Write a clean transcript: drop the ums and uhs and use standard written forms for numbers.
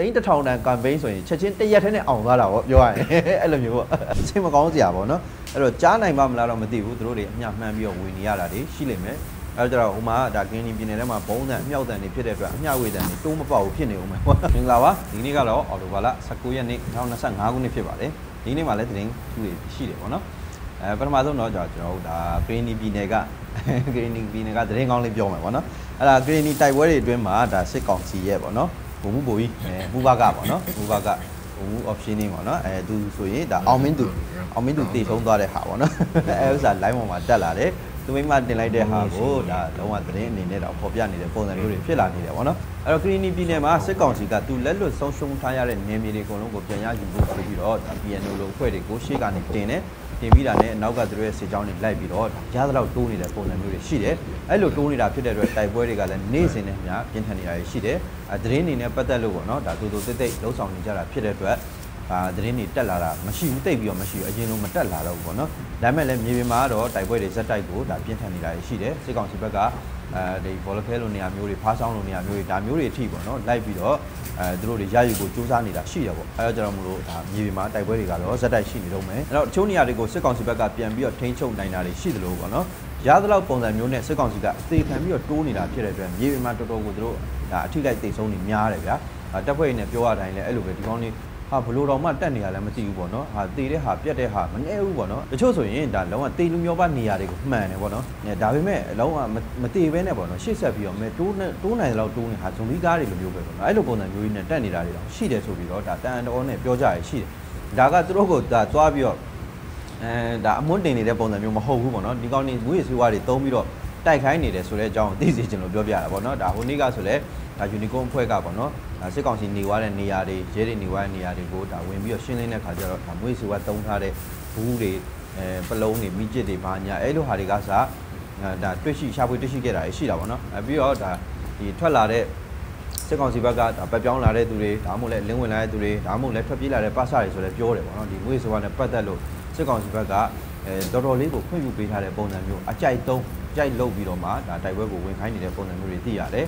တိုင်းတစ်ထောင်တန် campaign ဆိုရင်ချက်ချင်းတရက်ထဲနဲ့အောင်သွားတာပေါ့ပြောရရင်အဲ့လိုမျိုးပေါ့အချိန်မကောင်းစရာပေါ့နော်အဲ့တော့ကြားနိုင်ပါမလားတော့မသိဘူးသူတို့တွေအမျှမှန်းပြီးတော့ဝင်နေရတာတွေရှိလိမ့်မယ်အဲ့တော့ဟိုမှာဒါကင်းနီပြည်နယ်ထဲမှာဘုံတန်အမြောက်တန်တွေဖြစ်တဲ့အတွက်အမျှဝေတန်တွေတိုးမပေါက်ဘူးဖြစ်နေဦးမယ်ပေါ့မင်္ဂလာပါဒီနေ့ကတော့အော်တိုဘာလ19ရက်နေ့2025ခုနှစ်ဖြစ်ပါတယ်ဒီနေ့မှလည်းတင်ထူးတွေရှိတယ်ပေါ့နော်ပထမဆုံးတော့ကျွန်တော်တို့ဒါကင်းနီပြည်နယ်ကသတင်းကောင်းလေးပြောမယ်ပေါ့နော်အဲ့ဒါကင်းနီတိုက်ပွဲတွေအတွင်းမှာဒါစစ်ကောင်စီရဲ့ပေါ့နော်ဘုံမှုပိုကြီးမူဘကပေါ့နော်မူဘကဘုံမှု option နေပေါ့နော်သူဆိုရင်ဒါအောင်မင်းသူတည်ဆုံးသွားတဲ့ဟာပေါ့နော်အဲဥစ္စာ line ပေါ်မှာတက်လာတယ်သူမိမတင်လိုက်တဲ့ဟာကိုဒါလုံးဝသတင်းအနေနဲ့တော့ပေါ်ပြနေတဲ့ပုံစံမျိုးတွေဖြစ်လာနေတယ်ပေါ့နော်အဲ့တော့ကရင်နီပြည်နယ်မှာစစ်ကောင်စီကသူလက်လွတ်ဆုံးရှုံးထားရတဲ့နယ်မြေတွေအကုန်လုံးကိုပြန်ရယူဖို့ဆိုပြီးတော့ဒါ PNO လိုအဖွဲ့တွေကိုရှေ့ကနေတင်ပြီးတာနဲ့အနောက်ကသူတို့ရဲ့စစ်ကြောင်းတွေလိုက်ပြီးတော့ရသလောက်တိုးနေတဲ့ပုံစံမျိုးတွေရှိတယ်အဲ့လိုတိုးနေတာဖြစ်တဲ့အတွက်တိုက်ပွဲတွေကလည်းနေ့စဉ်နဲ့မျှပြင်းထန်နေတာရှိတယ်သတင်းတွေနဲ့ပတ်သက်လို့ပေါ့နော်ဒါတူတိတ်လှုပ်ဆောင်နေကြတာဖြစ်တဲ့အတွက်သတင်းတွေတက်လာတာမရှိဘူးတိတ်ပြီးတော့မရှိဘူးအရင်လုံးမတက်လာတော့ဘူးပေါ့နော်ဒါပေမဲ့လည်းမြေပြင်မှာတော့တိုက်ပွဲတွေဇက်တိုက်ကိုဒါပြင်းထန်နေတာရှိတယ်စစ်ကောင်စီဘက်ကဒီဘောလခဲလိုနေရာမျိုးတွေဖားဆောင်လိုနေရာမျိုးတွေဒါမျိုးတွေအထိပေါ့နော်လိုက်ပြီးတော့သူတို့တွေရယူကိုစူးစမ်းနေတာရှိတယ်ပေါ့အဲတော့ကျွန်တော်မလို့ဒါမြေပြင်မှာတိုက်ပွဲတွေကတော့ဇက်တိုက်ရှိနေတော့မယ်အဲ့တော့တချို့နေရာတွေကိုစစ်ကောင်စီဘက်ကပြန်ပြီးတော့ထိန်းချုပ်နိုင်တာတွေရှိသလိုပေါ့နော်ရသလောက်ပုံစံမျိုးနဲ့စစ်ကောင်စီကအသေးခံပြီးတော့တိုးနေတာဖြစ်တဲ့အတွက်မြေပြင်မှာတော်တော်ကိုသူတို့ဒါအထိလိုက်တိတ်ဆုံးနေများတယ်ဗျာတပ်ဖွဲ့တွေနဲ့ပြောရတိုင်းလည်းအဲ့လိုပဲဒီကောင်းလေးဟာဘလို့တော့မှတက်နေရလည်းမသိဘူးပေါ့နော်ဟာတေတဲ့ဟာပြက်တဲ့ဟာမနေဘူးပေါ့နော်တချို့ဆိုရင်ဒါလုံးဝတေလူမျိုးပါနေရာတွေကိုမှန်တယ်ပေါ့နော်ဒါပေမဲ့လုံးဝမတေဘဲနဲ့ပေါ့နော်ရှေ့ဆက်ပြီးတော့မဲတိုးနိုင်လောက်တိုးနေဟာဇွန်လီကားတွေလိုမျိုးပဲပေါ့နော်အဲ့လိုပုံစံမျိုးကြီးနဲ့တက်နေတာတွေတော့ရှိတယ်ဆိုပြီးတော့ဒါတန်တော်နဲ့ပြောကြရရှိတယ်ဒါကသူတို့ကဒါသွားပြီးတော့ဒါအမွန်းတင်နေတဲ့ပုံစံမျိုးမဟုတ်ဘူးပေါ့နော်ဒီကောင်းနေငွေဆွေးဝါးတွေတုံးပြီးတော့တိုက်ခိုင်းနေတယ်ဆိုတဲ့အကြောင်းသိစေချင်လို့ပြောပြတာပေါ့နော်ဒါဟိုနေ့ကဆိုလဲဒါယူနီကွန်အဖွဲ့ကပေါ့နော်စစ်ကောင်စီနေသွားတဲ့နေရာတွေရဲတွေနေသွားတဲ့နေရာတွေကိုဒါဝင်ပြီးတော့ရှင်းလင်းတဲ့ခါကျတော့ဒါမွေးဆွေးဝါးတုံးထားတဲ့ဘူးတွေပလုံးတွေမိကျစ်တွေဘာညာအဲ့လိုဟာတွေကစားဒါတွေ့ရှိရှာဖွေတွေ့ရှိခဲ့တာရှိတာပေါ့နော်ပြီးတော့ဒါဒီထွက်လာတဲ့စစ်ကောင်စီဘက်ကဒါပတ်ပြောင်းလာတဲ့သူတွေဒါမှမဟုတ်လည်းလင်းဝင်လာတဲ့သူတွေဒါမှမဟုတ်လည်းထွက်ပြေးလာတဲ့ပတ်စတွေဆိုလည်းပြောတယ်ပေါ့နော်ဒီမွေးဆွေးဝါးနဲ့ပတ်သက်လို့စစ်ကောင်စီဘက်ကတော်တော်လေးကိုဖွင့်ပြပေးထားတဲ့ပုံစံမျိုးအကြိုက်သုံးကြိုက်လုပ်ပြီးတော့မှဒါတိုက်ပွဲကိုဝင်ခိုင်းနေတဲ့ပုံစံမျိုးတွေသိရတယ်